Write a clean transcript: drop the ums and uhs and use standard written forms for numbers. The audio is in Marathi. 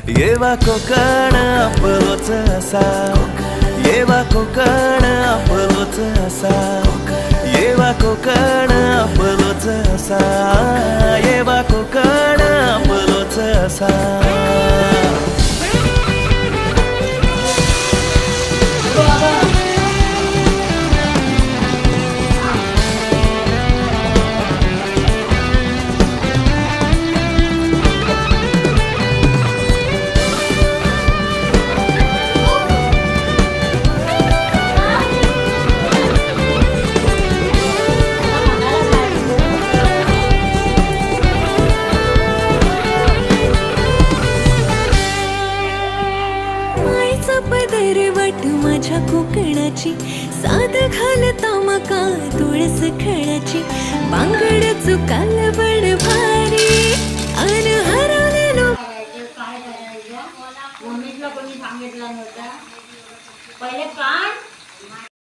येवा कोकण आपलोच असा, येवा कोकण आपलोच असा, येवा कोकण आपलोच असा, येवा कोकण आपलोच असा. पदरवट माझ्या कोकणाची, साध घालता मका तुळस खणाची, बांगड चुकाल बड भारी अन हरवलेलो. काय करायचं कोणी सांगितलं नव्हतं पहिले काढ